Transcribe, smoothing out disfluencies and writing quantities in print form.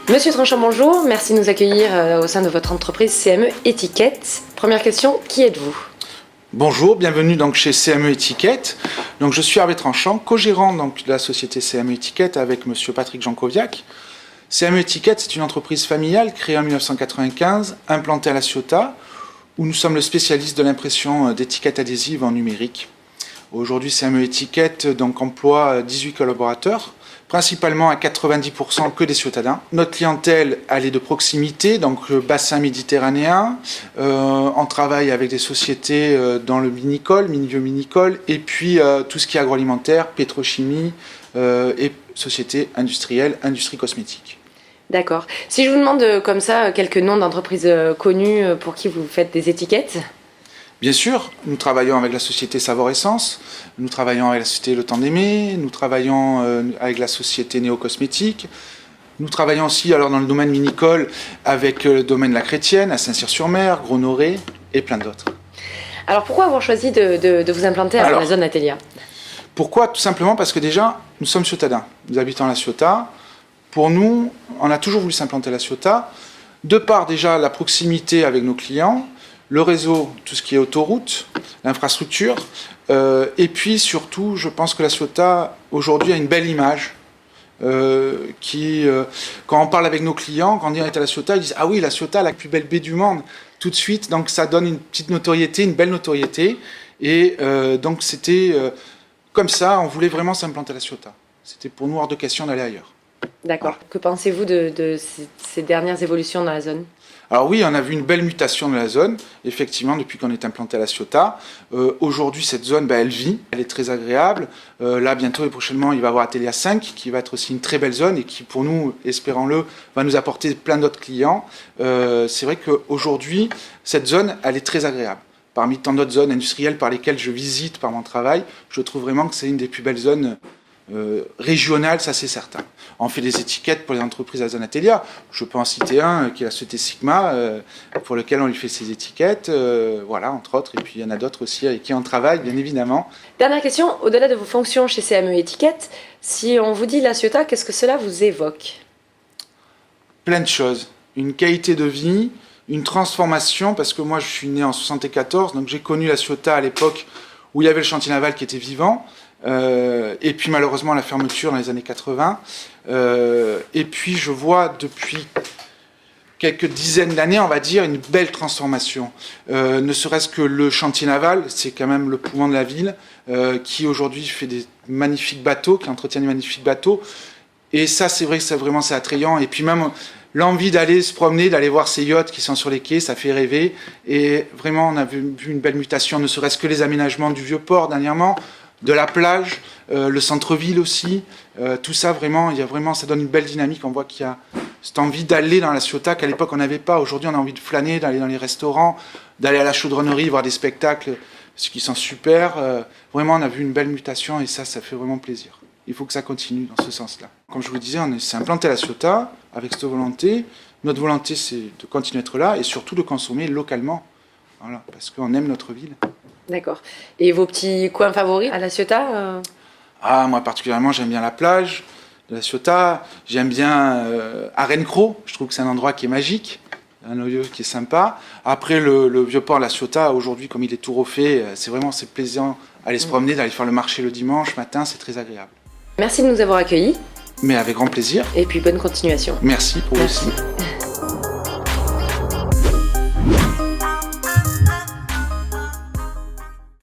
Monsieur Tranchant, bonjour. Merci de nous accueillir au sein de votre entreprise CME Étiquette. Première question, qui êtes-vous? Bonjour, bienvenue donc chez CME Étiquette. Donc je suis Hervé Tranchant, co-gérant donc de la société CME Étiquette avec monsieur Patrick Jankoviak. CME Étiquette, c'est une entreprise familiale créée en 1995, implantée à La Ciotat, où nous sommes le spécialiste de l'impression d'étiquettes adhésives en numérique. Aujourd'hui, CME Étiquette donc emploie 18 collaborateurs, principalement à 90% que des Ciotadins. Notre clientèle, elle est de proximité, donc bassin méditerranéen. On travaille avec des sociétés dans le minicole, milieu minicole, et puis tout ce qui est agroalimentaire, pétrochimie et sociétés industrielles, industrie cosmétique. D'accord. Si je vous demande comme ça quelques noms d'entreprises connues pour qui vous faites des étiquettes? Bien sûr, nous travaillons avec la société Savor Essence, nous travaillons avec la société Le Temps d'Aimer, nous travaillons avec la société Néo Cosmétique, nous travaillons aussi alors dans le domaine minicole avec le domaine La Chrétienne, à Saint-Cyr-sur-Mer, Gros-Noré et plein d'autres. Alors pourquoi avoir choisi de vous implanter à la zone Athélia? Pourquoi? Tout simplement parce que déjà, nous sommes Ciotadins, nous habitons à La Ciotat. Pour nous, on a toujours voulu s'implanter à La Ciotat, de par déjà la proximité avec nos clients, le réseau, tout ce qui est autoroute, l'infrastructure, et puis surtout, je pense que La Ciotat, aujourd'hui, a une belle image, quand on parle avec nos clients, quand on dit on est à La Ciotat, ils disent « Ah oui, La Ciotat, la plus belle baie du monde !» Tout de suite, donc ça donne une petite notoriété, une belle notoriété, et donc c'était comme ça, on voulait vraiment s'implanter à La Ciotat. C'était pour nous hors de question d'aller ailleurs. D'accord. Voilà. Que pensez-vous de ces dernières évolutions dans la zone? Alors oui, on a vu une belle mutation de la zone, effectivement, depuis qu'on est implanté à La Ciotat. Aujourd'hui, cette zone, elle vit, elle est très agréable. Là, bientôt et prochainement, il va y avoir Athélia 5, qui va être aussi une très belle zone et qui, pour nous, espérons-le, va nous apporter plein d'autres clients. C'est vrai qu'aujourd'hui, cette zone, elle est très agréable. Parmi tant d'autres zones industrielles par lesquelles je visite par mon travail, je trouve vraiment que c'est une des plus belles zones régionales, ça c'est certain. On fait des étiquettes pour les entreprises à la zone Athélia. Je peux en citer un qui est la société Sigma, pour lequel on lui fait ses étiquettes, voilà, entre autres. Et puis il y en a d'autres aussi avec qui on travaille, bien évidemment. Dernière question, au-delà de vos fonctions chez CME Étiquette, si on vous dit La Ciotat, qu'est-ce que cela vous évoque? Plein de choses. Une qualité de vie, une transformation, parce que moi je suis né en 74, donc j'ai connu La Ciotat à l'époque où il y avait le chantier naval qui était vivant. Et puis malheureusement la fermeture dans les années 80. Et puis je vois depuis quelques dizaines d'années, on va dire, une belle transformation. Ne serait-ce que le chantier naval, c'est quand même le poumon de la ville, qui aujourd'hui fait des magnifiques bateaux, qui entretient des magnifiques bateaux. Et ça, c'est vrai que c'est attrayant. Et puis même l'envie d'aller se promener, d'aller voir ces yachts qui sont sur les quais, ça fait rêver. Et vraiment, on a vu une belle mutation, ne serait-ce que les aménagements du Vieux-Port dernièrement, de la plage, le centre-ville aussi, tout ça vraiment, ça donne une belle dynamique. On voit qu'il y a cette envie d'aller dans La Ciotat qu'à l'époque on n'avait pas. Aujourd'hui on a envie de flâner, d'aller dans les restaurants, d'aller à la chaudronnerie, voir des spectacles, ce qui sont super. Vraiment on a vu une belle mutation et ça fait vraiment plaisir. Il faut que ça continue dans ce sens-là. Comme je vous le disais, on s'est implanté à La Ciotat avec cette volonté. Notre volonté c'est de continuer à être là et surtout de consommer localement, voilà, parce qu'on aime notre ville. D'accord. Et vos petits coins favoris à La Ciotat? Ah, moi particulièrement, j'aime bien la plage de La Ciotat. J'aime bien Arennes-Cros. Je trouve que c'est un endroit qui est magique, un lieu qui est sympa. Après, le Vieux-Port, La Ciotat, aujourd'hui, comme il est tout refait, c'est plaisant d'aller se promener, d'aller faire le marché le dimanche matin, c'est très agréable. Merci de nous avoir accueillis. Mais avec grand plaisir. Et puis bonne continuation. Merci pour vous aussi.